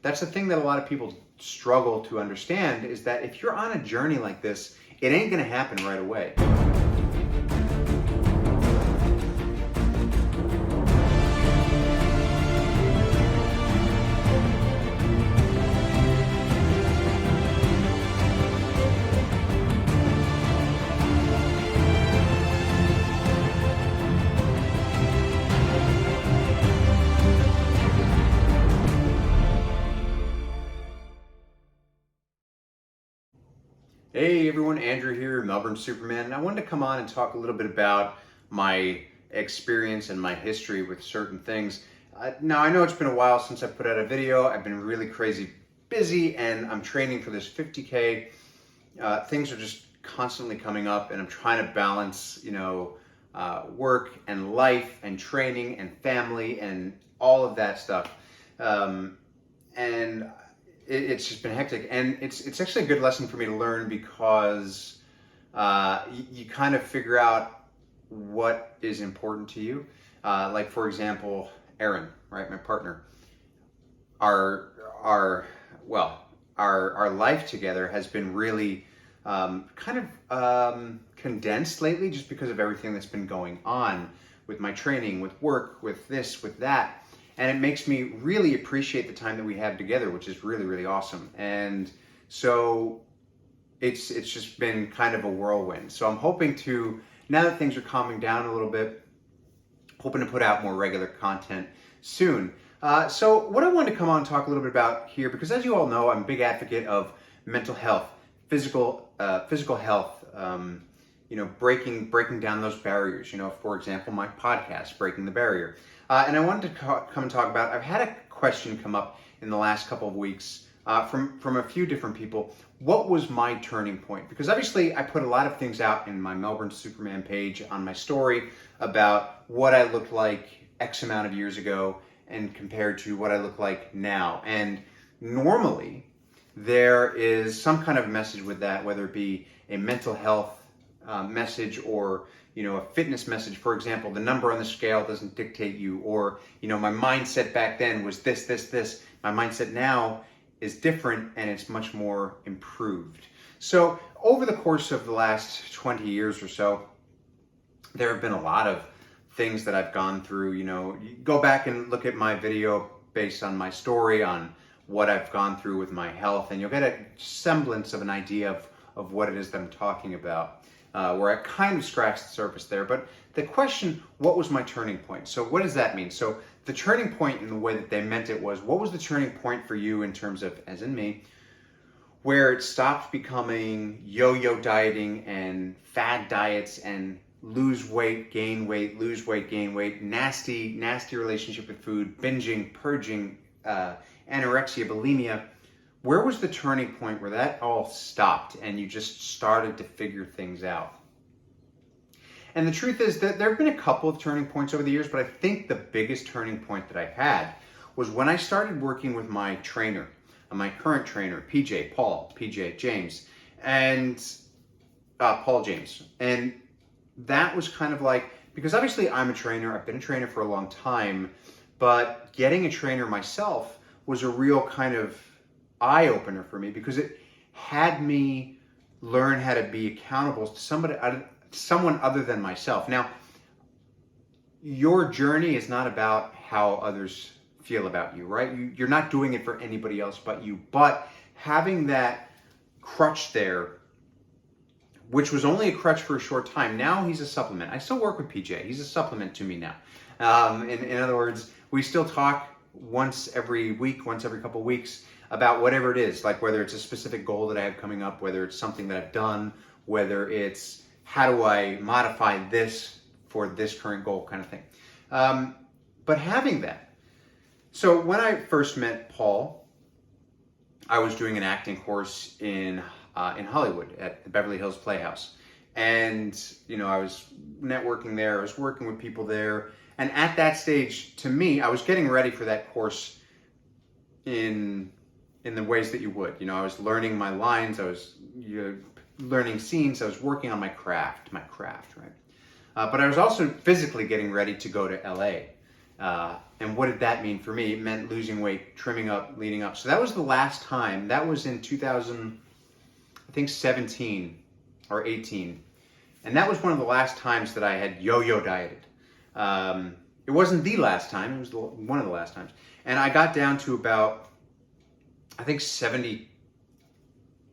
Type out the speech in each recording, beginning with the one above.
that's the thing that a lot of people struggle to understand, is that if you're on a journey like this, it ain't gonna happen right away. Hey everyone, Andrew here, Melbourne Superman, and I wanted to come on and talk a little bit about my experience and my history with certain things. Now I know it's been a while since I put out a video. I've been really crazy busy and I'm training for this 50K. Things are just constantly coming up and I'm trying to balance, work and life and training and family and all of that stuff. And it's just been hectic, and it's actually a good lesson for me to learn, because you kind of figure out what is important to you. Like for example, Erin, right, my partner. Our life together has been really condensed lately, just because of everything that's been going on with my training, with work, with this, with that. And it makes me really appreciate the time that we have together, which is really, really awesome. And so it's just been kind of a whirlwind. So I'm hoping to, now that things are calming down a little bit, hoping to put out more regular content soon. So what I wanted to come on and talk a little bit about here, because as you all know, I'm a big advocate of mental health, physical health, breaking down those barriers. For example, my podcast, Breaking the Barrier. And I wanted to come and talk about, I've had a question come up in the last couple of weeks from a few different people. What was my turning point? Because obviously I put a lot of things out in my Melbourne Superman page on my story about what I looked like X amount of years ago and compared to what I look like now. And normally there is some kind of message with that, whether it be a mental health message or a fitness message. For example, the number on the scale doesn't dictate you, or my mindset back then was this. My mindset now is different and it's much more improved. So over the course of the last 20 years or so, there have been a lot of things that I've gone through. You go back and look at my video based on my story on what I've gone through with my health, and you'll get a semblance of an idea of what it is that I'm talking about. Where I kind of scratched the surface there. But the question, what was my turning point? So what does that mean? So the turning point in the way that they meant it was, what was the turning point for you in terms of, as in me, where it stopped becoming yo-yo dieting and fad diets and lose weight, gain weight, lose weight, gain weight, nasty relationship with food, binging, purging, anorexia, bulimia. Where was the turning point where that all stopped and you just started to figure things out? And the truth is that there have been a couple of turning points over the years, but I think the biggest turning point that I had was when I started working with my trainer, my current trainer, PJ James, and Paul James. And that was kind of like, because obviously I'm a trainer, I've been a trainer for a long time, but getting a trainer myself was a real kind of eye-opener for me, because it had me learn how to be accountable to someone other than myself. Now, your journey is not about how others feel about you, right? You're not doing it for anybody else but you. But having that crutch there, which was only a crutch for a short time, now he's a supplement. I still work with PJ. He's a supplement to me now. In other words, we still talk once every week, once every couple of weeks, about whatever it is, like whether it's a specific goal that I have coming up, whether it's something that I've done, whether it's how do I modify this for this current goal kind of thing. But having that. So when I first met Paul, I was doing an acting course in Hollywood at the Beverly Hills Playhouse. And, I was networking there, I was working with people there. And at that stage, to me, I was getting ready for that course in the ways that you would. I was learning my lines, I was learning scenes, I was working on my craft, right? But I was also physically getting ready to go to LA And what did that mean for me? It meant losing weight, trimming up, leading up. So that was the last time. That was in 2000, I think 17 or 18. And that was one of the last times that I had yo-yo dieted. It wasn't the last time, it was one of the last times. And I got down to about, I think 70,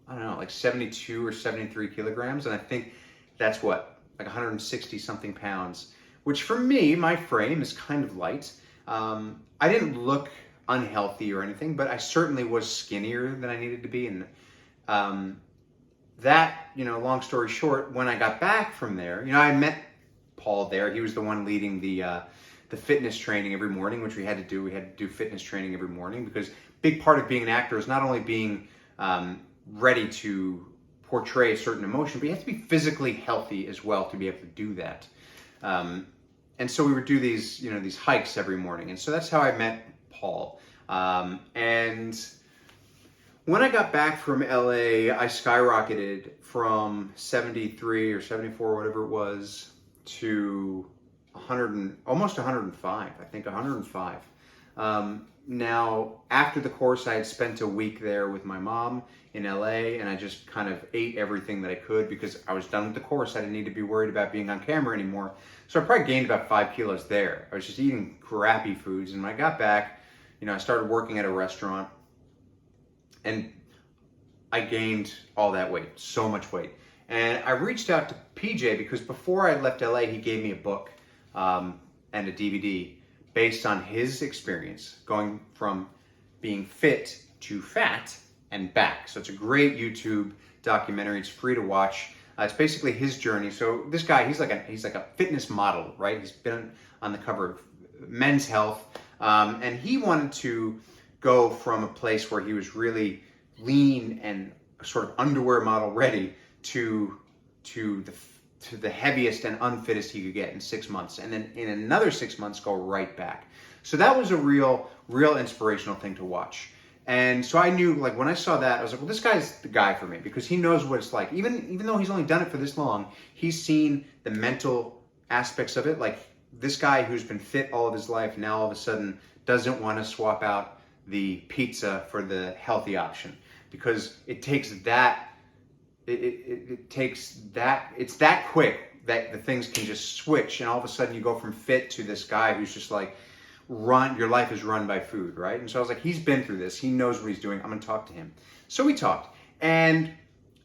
I don't know, like 72 or 73 kilograms. And I think that's what, like 160 something pounds, which for me, my frame is kind of light. I didn't look unhealthy or anything, but I certainly was skinnier than I needed to be. And that, long story short, when I got back from there, I met Paul there. He was the one leading the fitness training every morning, which we had to do. We had to do fitness training every morning because a big part of being an actor is not only being ready to portray a certain emotion, but you have to be physically healthy as well to be able to do that. And so we would do these hikes every morning. And so that's how I met Paul. And when I got back from LA, I skyrocketed from 73 or 74, whatever it was, to 100 almost 105. I think 105. Now, after the course, I had spent a week there with my mom in LA, and I just kind of ate everything that I could because I was done with the course. I didn't need to be worried about being on camera anymore. So I probably gained about 5 kilos there. I was just eating crappy foods, and when I got back, I started working at a restaurant, and I gained all that weight, so much weight. And I reached out to PJ because before I left LA, he gave me a book and a DVD based on his experience going from being fit to fat and back. So it's a great YouTube documentary. It's free to watch. It's basically his journey. So this guy, he's like a fitness model, right? He's been on the cover of Men's Health, and he wanted to go from a place where he was really lean and sort of underwear model ready to the heaviest and unfittest he could get in 6 months, and then in another 6 months go right back. So that was a real inspirational thing to watch. And so I knew, like, when I saw that, I was like, well, this guy's the guy for me because he knows what it's like. Even though he's only done it for this long, he's seen the mental aspects of it. Like, this guy who's been fit all of his life now all of a sudden doesn't want to swap out the pizza for the healthy option because it takes that. It's that quick that the things can just switch, and all of a sudden you go from fit to this guy who's just like, your life is run by food, right? And so I was like, he's been through this, he knows what he's doing, I'm gonna talk to him. So we talked, and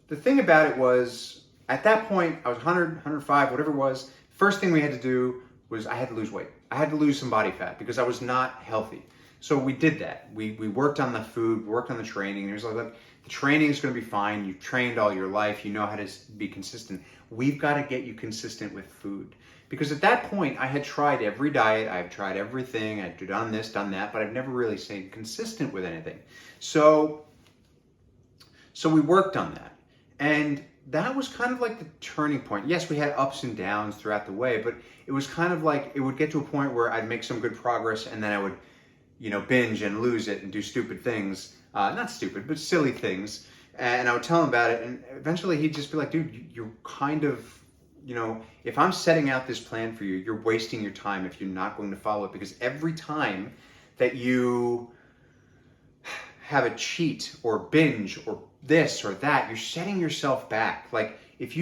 the thing about it was, at that point, I was 100, 105, whatever it was. First thing we had to do was I had to lose weight. I had to lose some body fat because I was not healthy. So we did that. We worked on the food, worked on the training, and he was like, look, the training is going to be fine. You've trained all your life. You know how to be consistent. We've got to get you consistent with food. Because at that point, I had tried every diet. I've tried everything. I've done this, done that, but I've never really stayed consistent with anything. So we worked on that. And that was kind of like the turning point. Yes, we had ups and downs throughout the way, but it was kind of like it would get to a point where I'd make some good progress and then I would, binge and lose it and do stupid things. Not stupid, but silly things. And I would tell him about it, and eventually he'd just be like, dude, you're kind of, if I'm setting out this plan for you, you're wasting your time if you're not going to follow it, because every time that you have a cheat or binge or this or that, you're setting yourself back. Like, if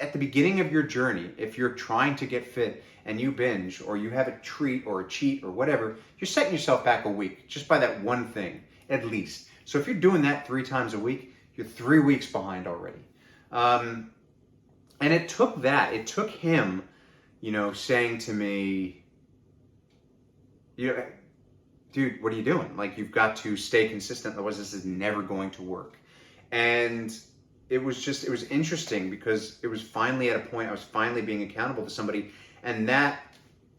at the beginning of your journey, if you're trying to get fit and you binge or you have a treat or a cheat or whatever, you're setting yourself back a week just by that one thing. At least. So if you're doing that 3 times a week, you're 3 weeks behind already. And it took that. It took him, saying to me, dude, what are you doing? Like, you've got to stay consistent, otherwise this is never going to work. And it was interesting because it was finally at a point I was finally being accountable to somebody, and that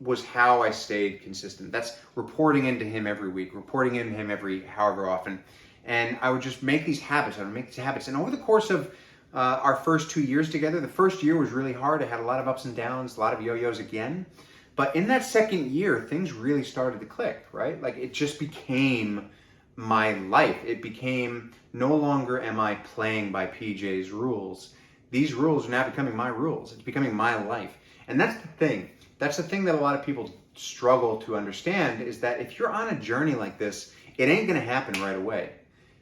was how I stayed consistent. That's reporting into him every week, reporting into him every however often. And I would just make these habits. And over the course of our first 2 years together, the first year was really hard. I had a lot of ups and downs, a lot of yo-yos again. But in that second year, things really started to click, right? Like, it just became my life. It became, no longer am I playing by PJ's rules. These rules are now becoming my rules. It's becoming my life. And that's the thing. That's the thing that a lot of people struggle to understand is that if you're on a journey like this, it ain't gonna happen right away.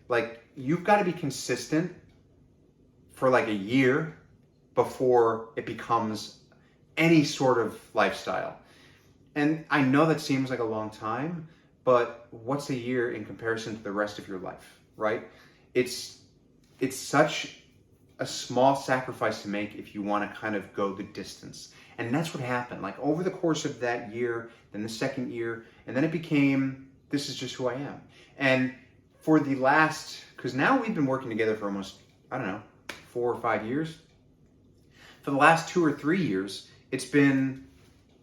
Like, you've got to be consistent for like a year before it becomes any sort of lifestyle. And I know that seems like a long time, but what's a year in comparison to the rest of your life, right? It's such a small sacrifice to make if you want to kind of go the distance. And that's what happened. Like, over the course of that year, then the second year, and then it became, this is just who I am. And for the last, because now we've been working together for almost, I don't know, 4 or 5 years. For the last 2 or 3 years, it's been,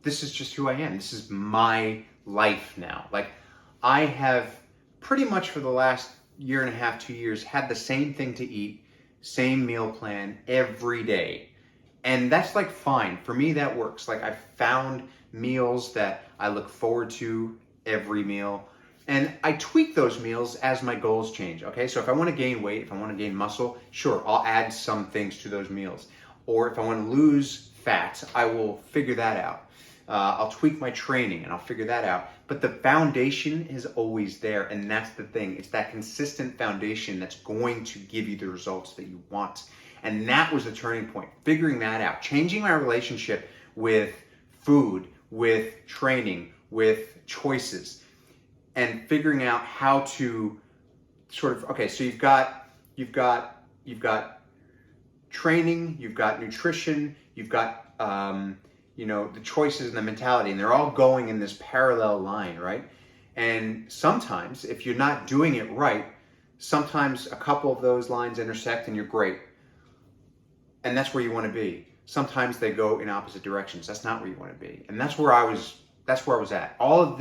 this is just who I am. This is my life now. Like, I have pretty much for the last year and a half, 2 years, had the same thing to eat, same meal plan every day. And that's like fine. For me, that works. Like, I've found meals that I look forward to every meal. And I tweak those meals as my goals change, okay? So if I want to gain weight, if I want to gain muscle, sure, I'll add some things to those meals. Or if I want to lose fat, I will figure that out. I'll tweak my training and I'll figure that out. But the foundation is always there, and that's the thing. It's that consistent foundation that's going to give you the results that you want. And that was the turning point, figuring that out, changing my relationship with food, with training, with choices, and figuring out how to sort of, okay, so you've got training, you've got nutrition, you've got the choices and the mentality, and they're all going in this parallel line, right? And sometimes, if you're not doing it right, sometimes a couple of those lines intersect and you're great. And that's where you want to be. Sometimes they go in opposite directions. That's not where you want to be. And that's where I was at. All of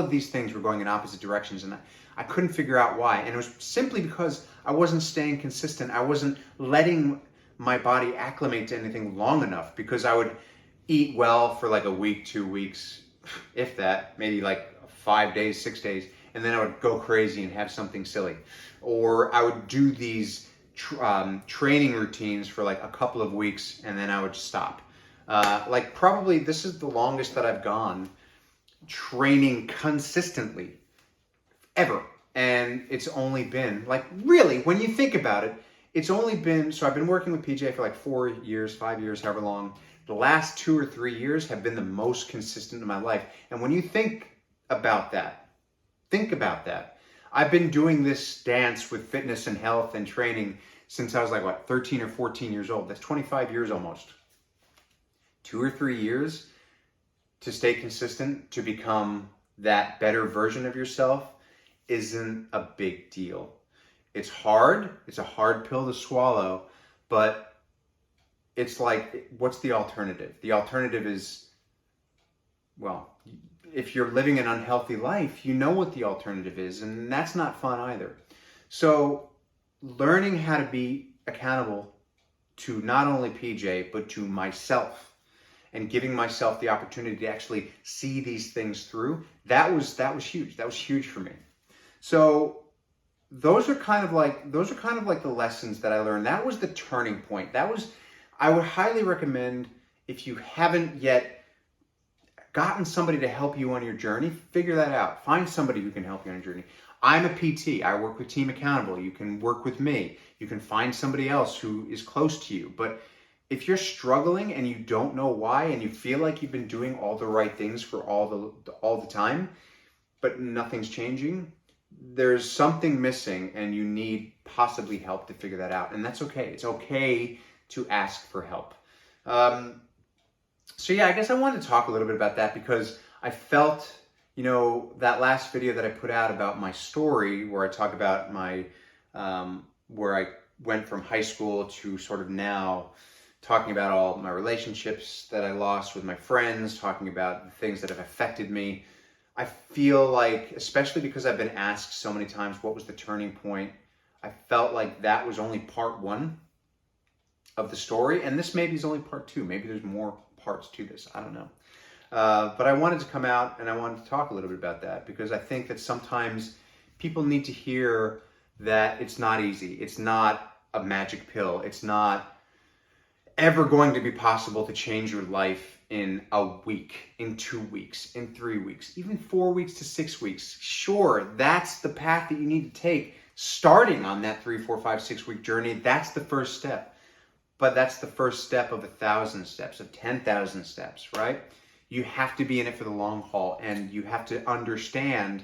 these things were going in opposite directions, and I couldn't figure out why. And it was simply because I wasn't staying consistent. I wasn't letting my body acclimate to anything long enough, because I would eat well for like a week, 2 weeks, if that, maybe like 5 days, 6 days, and then I would go crazy and have something silly. Or I would do these training routines for like a couple of weeks, and then I would stop. Like, probably this is the longest that I've gone training consistently ever. And it's only been, like, really, when you think about it, it's only been, so I've been working with PJ for like 4 years, 5 years, however long. The last 2 or 3 years have been the most consistent in my life. And when you think about that, I've been doing this dance with fitness and health and training since I was like, 13 or 14 years old. That's 25 years almost. 2 or 3 years to stay consistent, to become that better version of yourself, isn't a big deal. It's hard. It's a hard pill to swallow, but it's like, what's the alternative? The alternative is, well, if you're living an unhealthy life, you know what the alternative is, and that's not fun either. So learning how to be accountable to not only PJ, but to myself, and giving myself the opportunity to actually see these things through, that was huge. That was huge for me. So those are kind of like the lessons that I learned. That was the turning point. I would highly recommend, if you haven't yet gotten somebody to help you on your journey, figure that out. Find somebody who can help you on your journey. I'm a PT. I work with Team Accountable. You can work with me. You can find somebody else who is close to you. But if you're struggling and you don't know why, and you feel like you've been doing all the right things for all the time, but nothing's changing, there's something missing, and you need possibly help to figure that out. And that's okay. It's okay to ask for help. So yeah, I guess I wanted to talk a little bit about that, because I felt, that last video that I put out about my story, where I talk about my, where I went from high school to sort of now, talking about all my relationships that I lost with my friends, talking about the things that have affected me. I feel like, especially because I've been asked so many times, what was the turning point? I felt like that was only part one of the story, and this maybe is only part two. Maybe there's more parts to this. I don't know. But I wanted to come out and I wanted to talk a little bit about that, because I think that sometimes people need to hear that it's not easy. It's not a magic pill. It's not ever going to be possible to change your life in a week, in 2 weeks, in 3 weeks, even 4 weeks to 6 weeks. Sure, that's the path that you need to take. Starting on that 3, 4, 5, 6 week journey, that's the first step. But that's the first step of 1,000 steps, of 10,000 steps, right? You have to be in it for the long haul, and you have to understand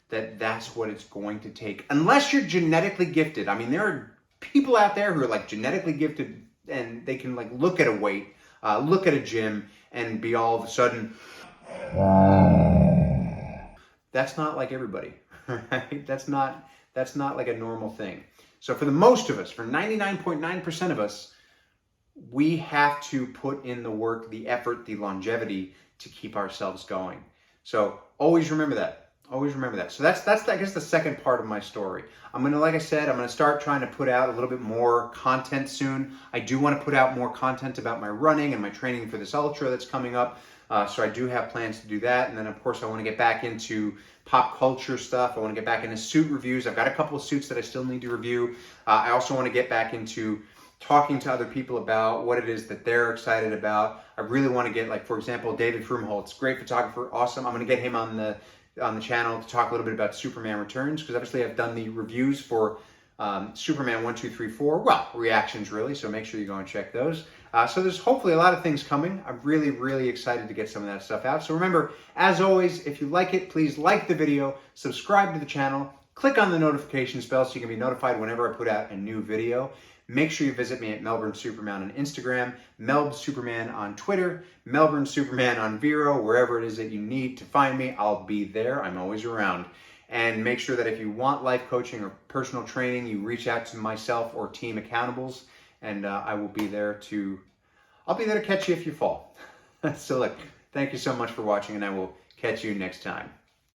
that that's what it's going to take. Unless you're genetically gifted. I mean, there are people out there who are like genetically gifted, and they can like look at a weight, look at a gym, and be all of a sudden, that's not like everybody, right? That's not like a normal thing. So for the most of us, for 99.9% of us, we have to put in the work, the effort, the longevity to keep ourselves going. So always remember that. Always remember that. So that's I guess the second part of my story. Like I said, I'm gonna start trying to put out a little bit more content soon. I do want to put out more content about my running and my training for this ultra that's coming up. So I do have plans to do that. And then of course I want to get back into pop culture stuff. I want to get back into suit reviews. I've got a couple of suits that I still need to review. I also want to get back into talking to other people about what it is that they're excited about. I really want to get, like, for example, David Frumholtz, great photographer, awesome. I'm going to get him on the channel to talk a little bit about Superman Returns, because obviously I've done the reviews for Superman 1, 2, 3, 4, well, reactions really, so make sure you go and check those. So there's hopefully a lot of things coming. I'm really, really excited to get some of that stuff out. So remember, as always, if you like it, please like the video, subscribe to the channel, click on the notifications bell so you can be notified whenever I put out a new video. Make sure you visit me at Melbourne Superman on Instagram, Melb Superman on Twitter, Melbourne Superman on Vero, wherever it is that you need to find me, I'll be there. I'm always around. And make sure that if you want life coaching or personal training, you reach out to myself or Team Accountables, and I will be there to, catch you if you fall. So look, thank you so much for watching, and I will catch you next time.